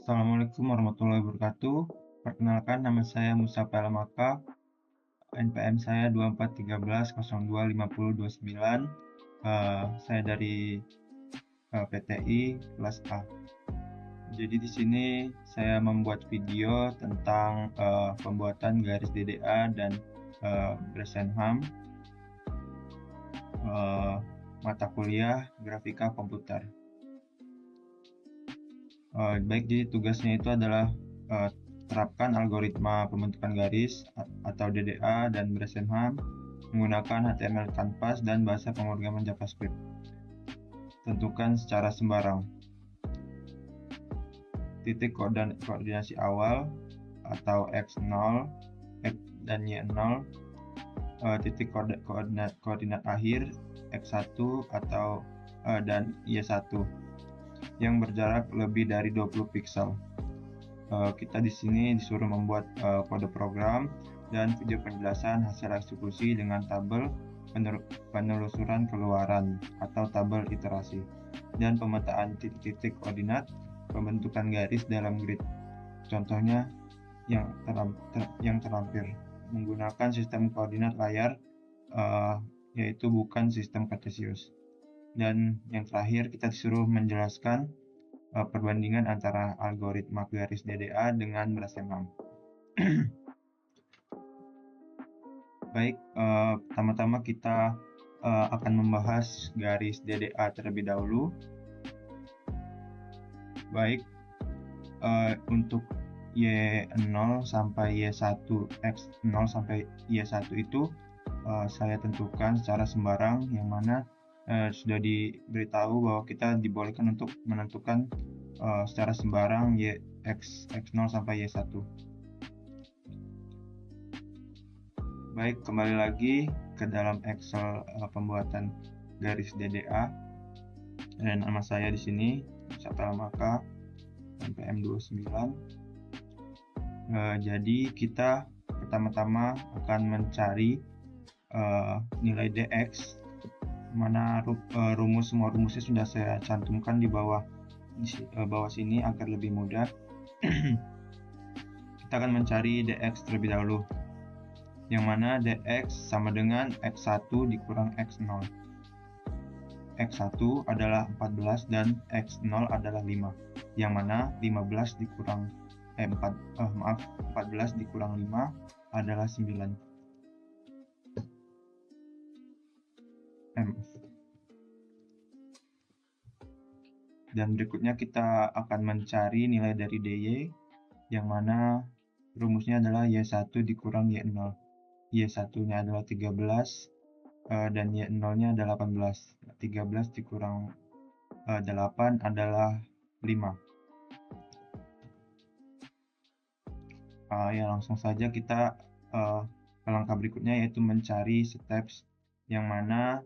Assalamualaikum warahmatullahi wabarakatuh. Perkenalkan, nama saya Musa Pelamaka. NPM saya 2413025029. Saya dari PTI kelas A. Jadi di sini saya membuat video tentang pembuatan garis DDA dan Bresenham, mata kuliah grafika komputer. Baik, jadi tugasnya itu adalah terapkan algoritma pembentukan garis atau DDA dan Bresenham menggunakan HTML Canvas dan bahasa pemrograman JavaScript. Tentukan secara sembarang titik koordinasi awal atau x0, x dan y0, titik koordinat akhir x1 atau dan y1 yang berjarak lebih dari 20 pixel. Kita di sini disuruh membuat kode program dan video penjelasan hasil eksekusi dengan tabel penelusuran keluaran atau tabel iterasi, dan pemetaan titik-titik koordinat pembentukan garis dalam grid. Contohnya yang terlampir menggunakan sistem koordinat layar, yaitu bukan sistem kartesius. Dan yang terakhir, kita disuruh menjelaskan perbandingan antara algoritma garis DDA dengan Bresenham. Baik, pertama-tama kita akan membahas garis DDA terlebih dahulu. Baik, untuk Y0 sampai Y1, X0 sampai Y1 itu saya tentukan secara sembarang, yang mana sudah diberitahu bahwa kita dibolehkan untuk menentukan secara sembarang X0 sampai Y1. Baik, kembali lagi ke dalam Excel pembuatan garis DDA. Dan nama saya di sini Musa Pelamaka, NPM 29. Jadi kita pertama-tama akan mencari nilai DX, mana semua rumusnya sudah saya cantumkan di bawah sini agar lebih mudah. Kita akan mencari DX terlebih dahulu, yang mana DX sama dengan X1 dikurang X0. X1 adalah 14 dan X0 adalah 5, yang mana 14 dikurang 14 dikurang 5 adalah 9. Dan berikutnya kita akan mencari nilai dari DY, yang mana rumusnya adalah Y1 dikurang Y0. Y1-nya adalah 13 dan Y0-nya adalah 18. 13 dikurang 8 adalah 5. Ya, langsung saja kita ke langkah berikutnya, yaitu mencari steps, yang mana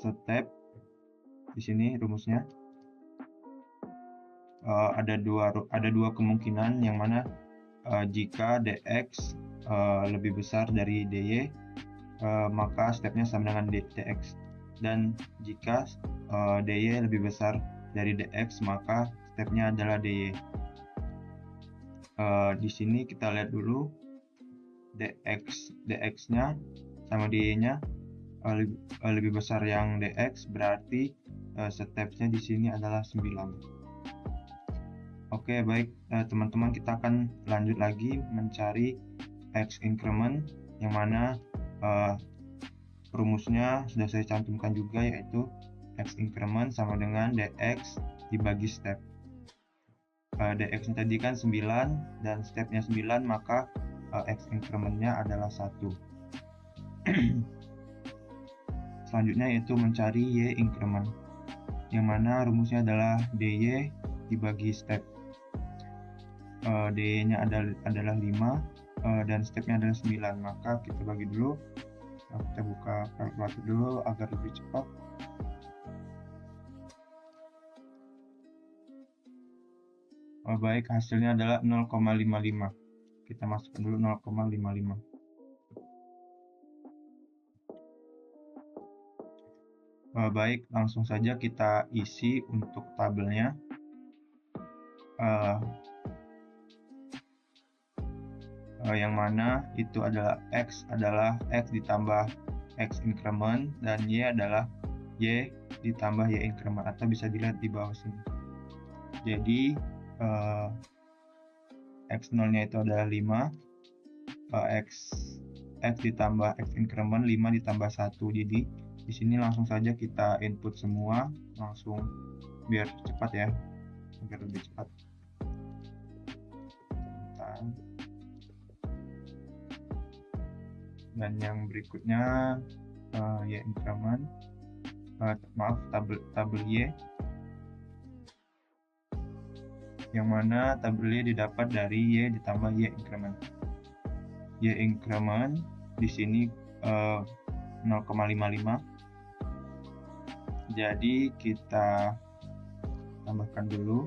step di sini rumusnya ada dua kemungkinan, yang mana jika dx lebih besar dari dy, maka stepnya sama dengan dx, dan jika dy lebih besar dari dx, maka stepnya adalah dy. Di sini kita lihat dulu dx-nya sama dy-nya lebih besar yang dx, berarti stepnya di sini adalah 9. Oke, baik teman-teman, kita akan lanjut lagi mencari x increment, yang mana rumusnya sudah saya cantumkan juga, yaitu x increment sama dengan dx dibagi step. Dx tadi kan 9 dan stepnya 9, maka x increment-nya adalah 1. Selanjutnya yaitu mencari y increment, yang mana rumusnya adalah dy dibagi step. dy-nya adalah 5 dan stepnya adalah 9, maka kita bagi dulu. Kita buka kalkulator dulu agar lebih cepat. Baik, hasilnya adalah 0,55. Kita masukkan dulu 0,55. Baik, langsung saja kita isi untuk tabelnya. Yang mana itu adalah X ditambah X increment, dan Y adalah Y ditambah Y increment, atau bisa dilihat di bawah sini. Jadi X0 nya itu adalah 5, X ditambah X increment 5 ditambah 1. Jadi di sini langsung saja kita input semua, langsung biar cepat ya, biar lebih cepat. Dan yang berikutnya Y increment, tabel Y, yang mana tabel Y didapat dari Y ditambah Y increment. Y increment di sini 0,55. Jadi kita tambahkan dulu.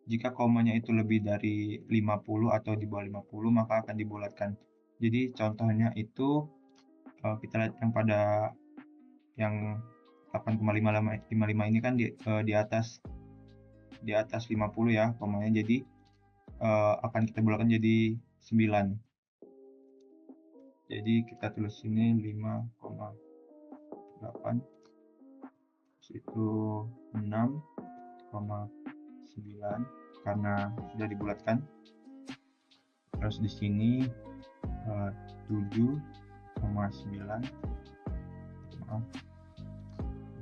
Jika komanya itu lebih dari 50 atau di bawah 50, maka akan dibulatkan. Jadi contohnya itu kita lihat yang pada yang 8,55 ini kan di atas 50 ya komanya, jadi akan kita bulatkan jadi 9. Jadi kita tulis sini 5,8, itu 6,9 karena sudah dibulatkan. Terus di sini 7,9, maaf,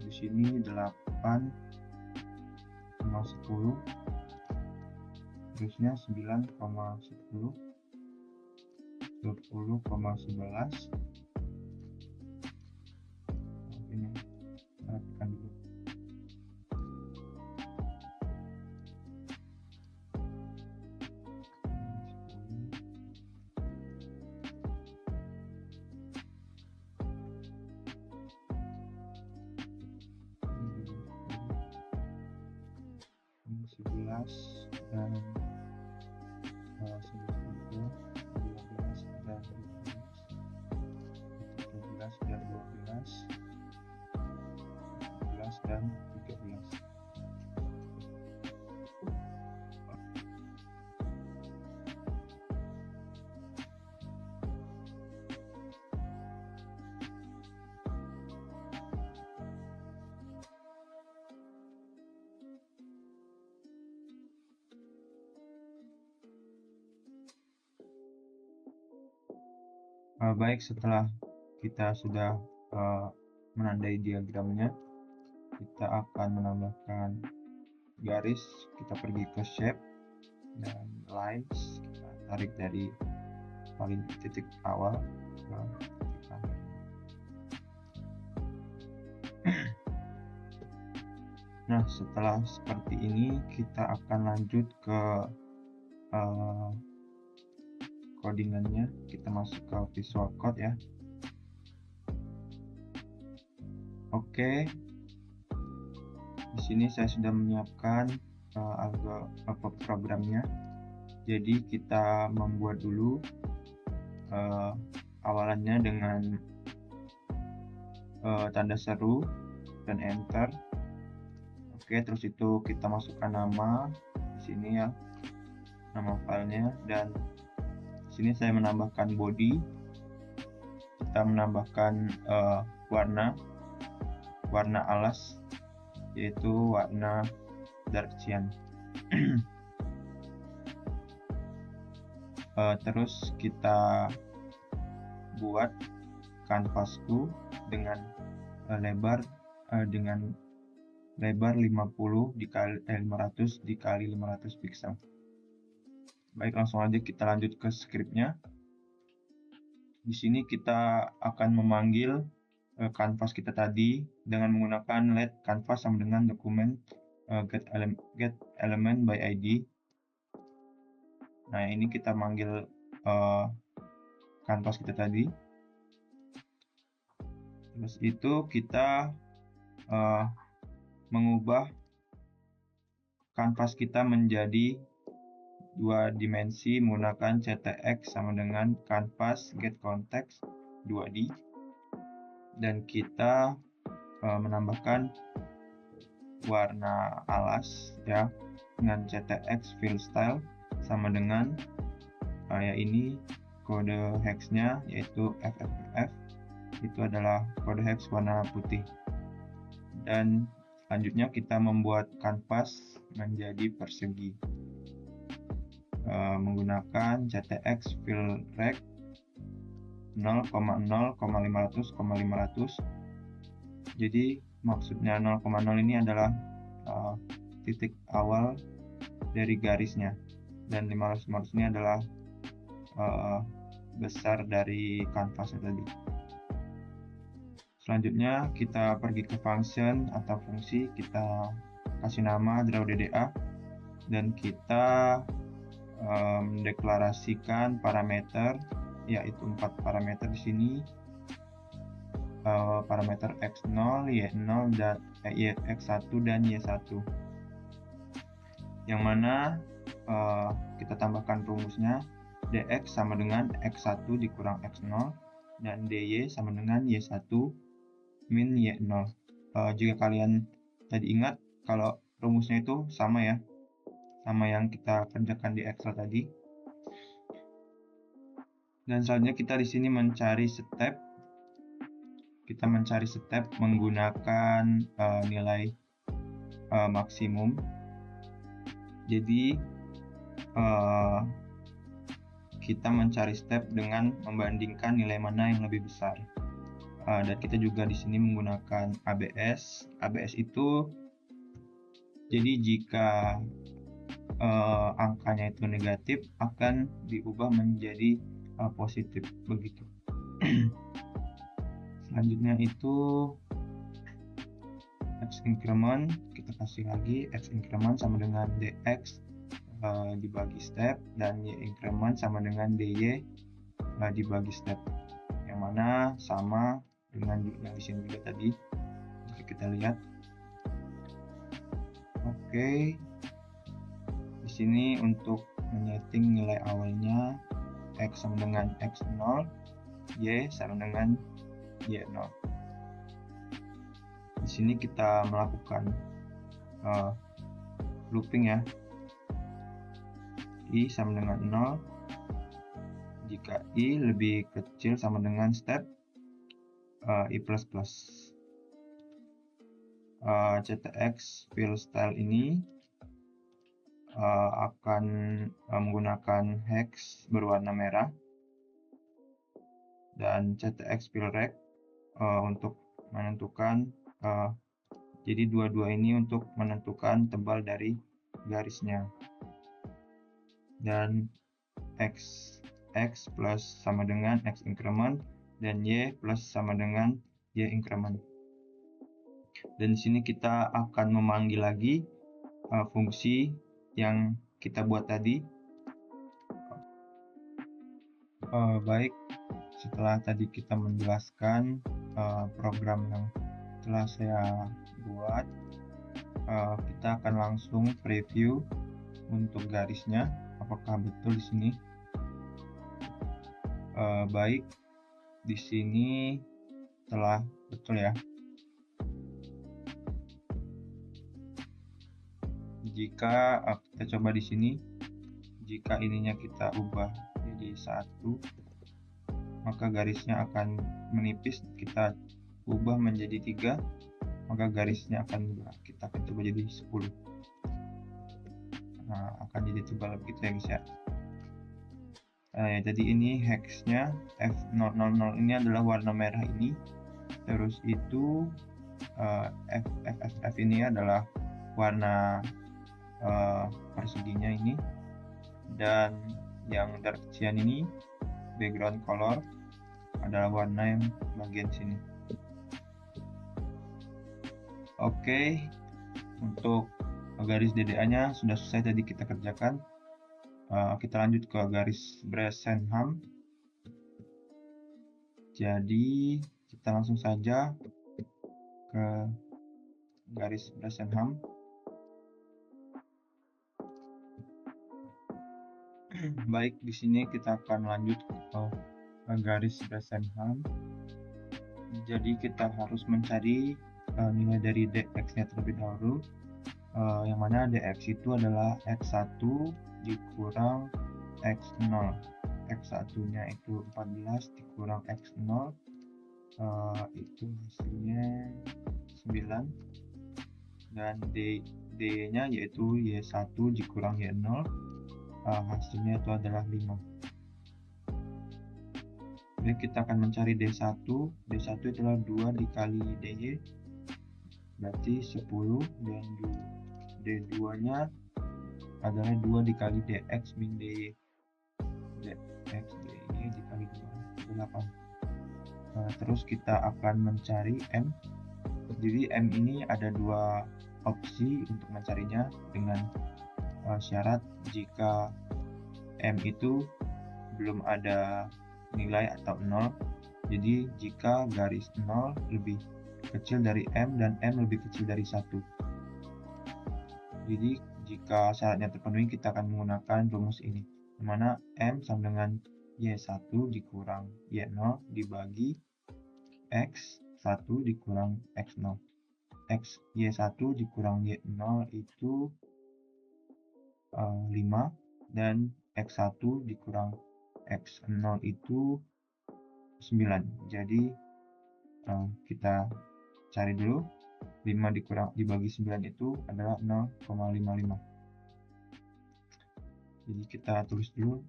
di sini 8,10, terusnya 9,10, 20,11. Ini perhatikan dulu. Ini 11 dan 11 juga, 12 dan 13 dan 12, 14 dan 13. Baik, setelah kita sudah menandai diagramnya, kita akan menambahkan garis. Kita pergi ke shape dan lines, kita tarik dari paling titik awal ke titik akhir. Nah, setelah seperti ini kita akan lanjut ke codingannya. Kita masuk ke Visual Code ya. Oke, di sini saya sudah menyiapkan programnya. Jadi kita membuat dulu awalannya dengan tanda seru dan enter. Oke, terus itu kita masukkan nama di sini ya, nama filenya, dan di sini saya menambahkan body. Kita menambahkan warna alas, yaitu warna dark cyan. Terus kita buat kanvasku dengan lebar 50 dikali 500 dikali 500 pixel. Baik, langsung aja kita lanjut ke scriptnya. Di sini kita akan memanggil kanvas kita tadi dengan menggunakan let canvas sama dengan dokumen get element by ID. Nah, ini kita manggil kanvas kita tadi. Terus itu kita mengubah kanvas kita menjadi 2 dimensi menggunakan ctx sama dengan canvas get context 2D, dan kita menambahkan warna alas ya dengan ctx fill style sama dengan ya ini kode hexnya yaitu FFF, itu adalah kode hex warna putih. Dan selanjutnya kita membuat kanvas menjadi persegi menggunakan ctx fill rect 0,0,500,500. Jadi maksudnya 0,0 ini adalah titik awal dari garisnya, dan 500 ini adalah besar dari kanvasnya tadi. Selanjutnya kita pergi ke function atau fungsi, kita kasih nama drawDDA dan kita mendeklarasikan parameter, yaitu 4 parameter di sini. Parameter x0, y0 dan x1 dan y1. Yang mana kita tambahkan rumusnya dx sama dengan x1 dikurang x0 dan dy sama dengan y1 min y0. Jika kalian tadi ingat kalau rumusnya itu sama ya, sama yang kita kerjakan di Excel tadi. Dan selanjutnya kita di sini mencari step. Kita mencari step menggunakan nilai maksimum. Jadi kita mencari step dengan membandingkan nilai mana yang lebih besar. Dan kita juga di sini menggunakan ABS. ABS itu jadi jika angkanya itu negatif akan diubah menjadi positif begitu. Selanjutnya itu x increment, kita kasih lagi x increment sama dengan dx dibagi step, dan y increment sama dengan dy dibagi step, yang mana sama dengan yang di sini juga tadi. Jika kita lihat, oke. Di sini untuk menyeting nilai awalnya x sama dengan x0, y sama dengan y0. Di sini kita melakukan looping ya. I sama dengan 0 jika i lebih kecil sama dengan step i++. ctx fill style ini akan menggunakan hex berwarna merah, dan ctx fill rect untuk menentukan jadi dua-dua ini untuk menentukan tebal dari garisnya, dan x plus sama dengan x increment dan y plus sama dengan y increment. Dan di sini kita akan memanggil lagi fungsi yang kita buat tadi. Baik, setelah tadi kita menjelaskan program yang telah saya buat, kita akan langsung preview untuk garisnya apakah betul di sini. Baik, di sini telah betul ya. Jika kita coba di sini, jika ininya kita ubah jadi 1, maka garisnya akan menipis. Kita ubah menjadi 3, maka garisnya akan berubah. Kita akan coba jadi 10. Nah, akan jadi tebal begitu ya guys ya. Ya, jadi ini hexnya F000 ini adalah warna merah ini. Terus itu FFF ini adalah warna perseginya ini, dan yang dark cyan ini background color adalah warna yang bagian sini. Oke, untuk garis DDA-nya sudah selesai tadi kita kerjakan. Kita lanjut ke garis Bresenham. Jadi kita langsung saja ke garis Bresenham. Baik, di sini kita akan lanjut ke garis Bresenham. Jadi kita harus mencari nilai dari dx-nya terlebih dahulu, yang mana dx itu adalah x1 dikurang x0. x1-nya itu 14 dikurang x0, itu hasilnya 9, dan d-nya yaitu y1 dikurang y0, hasilnya itu adalah 5. Jadi kita akan mencari D1. D1 itulah 2 dikali DY, berarti 10, dan D2 nya adalah 2 dikali DX min DY. DX DY dikali 2, 8. Terus kita akan mencari M. Jadi M ini ada 2 opsi untuk mencarinya, dengan syarat jika M itu belum ada nilai atau 0. Jadi jika garis 0 lebih kecil dari M dan M lebih kecil dari 1. Jadi jika syaratnya terpenuhi, kita akan menggunakan rumus ini, di mana M sama dengan Y1 dikurang Y0 dibagi X1 dikurang X0. Y1 dikurang Y0 itu 5, dan X1 dikurang X0 itu 9. Jadi kita cari dulu 5 dibagi 9 itu adalah 0,55. Jadi kita tulis dulu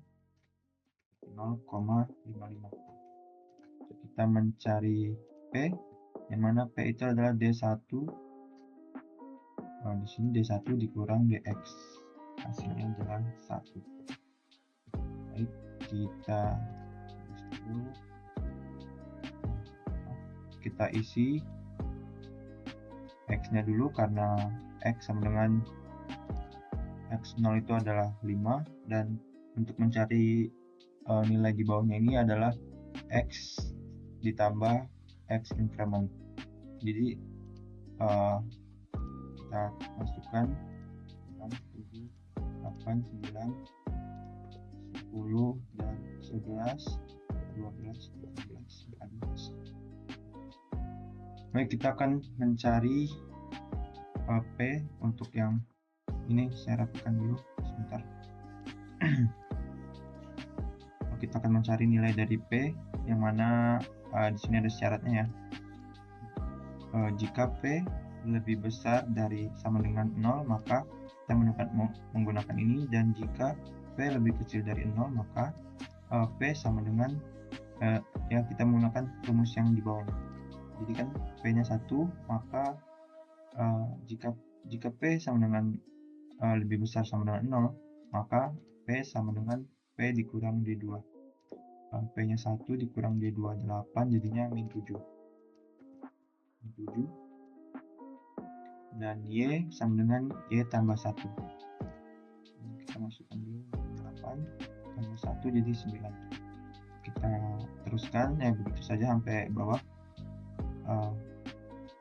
0,55. Kita mencari P, yang mana P itu adalah D1. Di sini D1 dikurang DX, hasilnya adalah 1. Baik, kita isi X-nya dulu, karena X sama dengan X0 itu adalah 5, dan untuk mencari nilai di bawahnya ini adalah X ditambah X increment. Jadi kita masukkan 6, 7, 8, 9, 10, dan 11, 12, 13, 14. Baik, kita akan mencari P. Untuk yang ini saya rapikan dulu sebentar. Kita akan mencari nilai dari P, yang mana di sini ada syaratnya ya. Jika P lebih besar dari sama dengan 0, maka kita menggunakan ini, dan jika P lebih kecil dari 0, maka P sama dengan ya kita menggunakan rumus yang di bawahnya. Jadi kan P-nya 1, maka jika P sama dengan lebih besar sama dengan 0, maka P sama dengan P dikurang D2. P-nya 1 dikurang D2 8, jadinya min 7. Dan Y sama dengan Y tambah 1. Kita masukkan dulu 8 tambah 1 jadi 9. Kita teruskan ya begitu saja sampai bawah.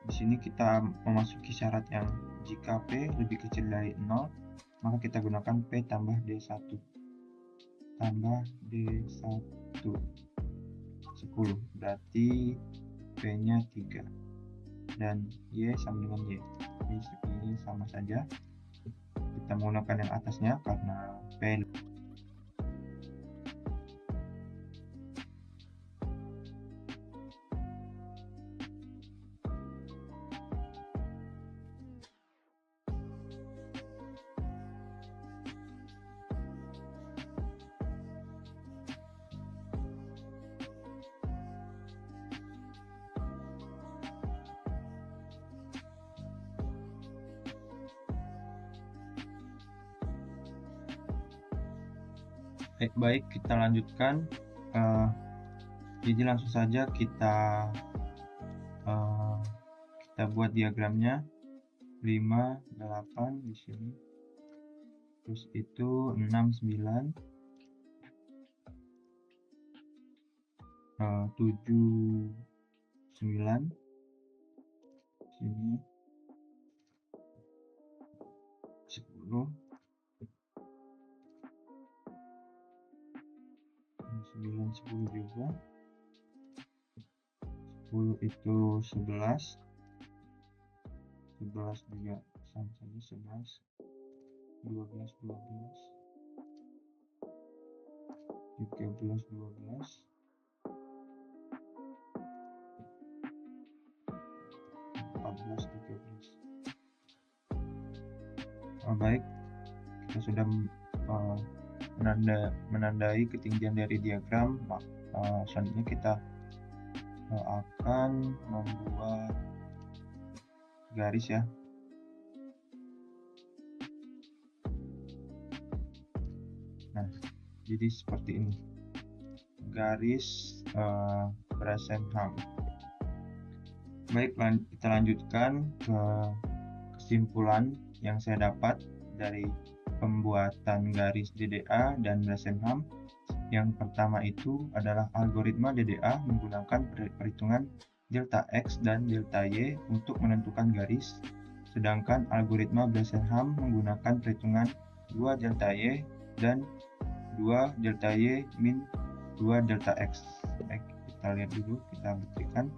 Di sini kita memasuki syarat yang jika P lebih kecil dari 0, maka kita gunakan P tambah D1 tambah D1 10, berarti P-nya 3, dan Y sama dengan Y. Ini sama saja, kita menggunakan yang atasnya karena P. Baik, kita lanjutkan. Jadi langsung saja kita buat diagramnya. 5, 8 di sini. Terus itu 6, 9, 7, 9 sini, 10, 9, 10 juga, 10 itu 11, 11 juga sama saja 11, 12, 12, 13, 12, 14, 13. Baik, kita sudah menandai ketinggian dari diagram. Selanjutnya kita akan membuat garis ya. Nah, jadi seperti ini garis Bresshenham. Baik, kita lanjutkan ke kesimpulan yang saya dapat dari pembuatan garis DDA dan Bresshenham. Yang pertama itu adalah algoritma DDA menggunakan perhitungan delta X dan delta Y untuk menentukan garis, sedangkan algoritma Bresshenham menggunakan perhitungan 2 delta Y dan 2 delta Y min 2 delta X. Baik, kita lihat dulu, kita buktikan.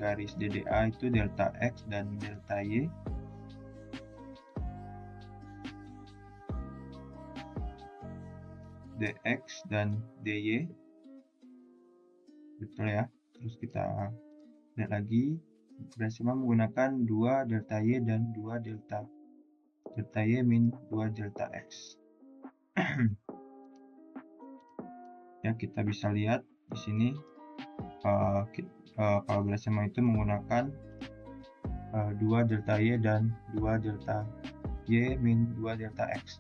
Garis DDA itu delta X dan delta Y. DX dan DY. Betul ya. Terus kita lihat lagi. Bresshenham menggunakan 2 delta Y dan 2 delta Y min 2 delta X. Ya, kita bisa lihat di sini kalau Bresshenham itu menggunakan 2 delta Y dan 2 delta Y min 2 delta X.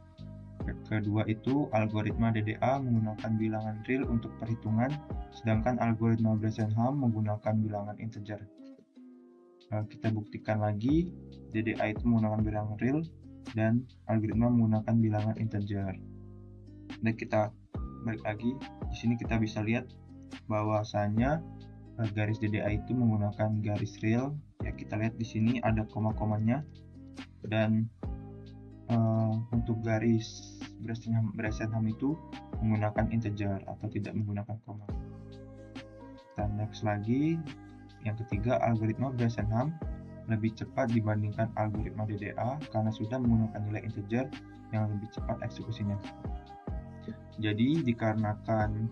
Kedua itu algoritma DDA menggunakan bilangan real untuk perhitungan, sedangkan algoritma Bresshenham menggunakan bilangan integer. Kita buktikan lagi, DDA itu menggunakan bilangan real dan algoritma menggunakan bilangan integer. Dan kita balik lagi, di sini kita bisa lihat bahwasanya garis DDA itu menggunakan garis real. Ya, kita lihat di sini ada koma-komanya, dan untuk garis Bresshenham itu menggunakan integer atau tidak menggunakan koma. Kita next lagi. Yang ketiga, algoritma Bresshenham lebih cepat dibandingkan algoritma DDA karena sudah menggunakan nilai integer yang lebih cepat eksekusinya. Jadi dikarenakan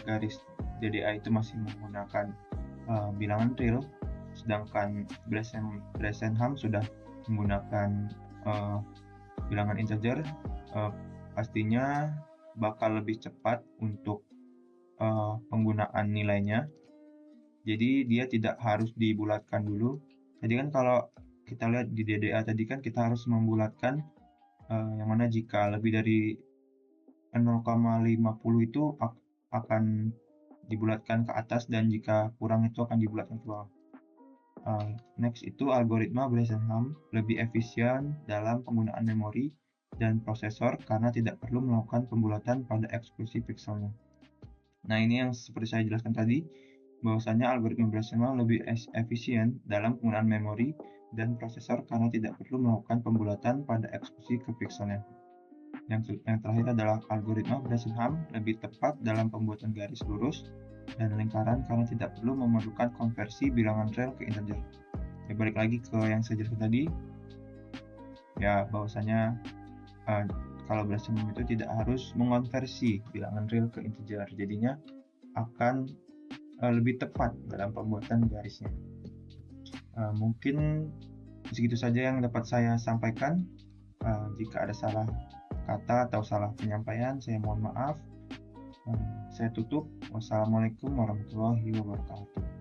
garis DDA itu masih menggunakan bilangan real, sedangkan Bresshenham sudah menggunakan bilangan integer, pastinya bakal lebih cepat untuk penggunaan nilainya. Jadi dia tidak harus dibulatkan dulu. Jadi kan kalau kita lihat di DDA tadi kan kita harus membulatkan, yang mana jika lebih dari 0,50 itu akan dibulatkan ke atas, dan jika kurang itu akan dibulatkan ke bawah. Next itu algoritma Bresshenham lebih efisien dalam penggunaan memori dan prosesor karena tidak perlu melakukan pembulatan pada eksekusi pikselnya. Nah, ini yang seperti saya jelaskan tadi, bahwasanya algoritma Bresshenham lebih efisien dalam penggunaan memori dan prosesor karena tidak perlu melakukan pembulatan pada eksekusi ke pikselnya. Yang terakhir adalah algoritma Bresshenham lebih tepat dalam pembuatan garis lurus dan lingkaran karena tidak perlu memerlukan konversi bilangan real ke integer. Ya, balik lagi ke yang saya jelaskan tadi, ya bahwasanya kalau Bresshenham itu tidak harus mengonversi bilangan real ke integer, jadinya akan lebih tepat dalam pembuatan garisnya. Mungkin segitu saja yang dapat saya sampaikan. Jika ada salah kata atau salah penyampaian, saya mohon maaf. Saya tutup. Wassalamualaikum warahmatullahi wabarakatuh.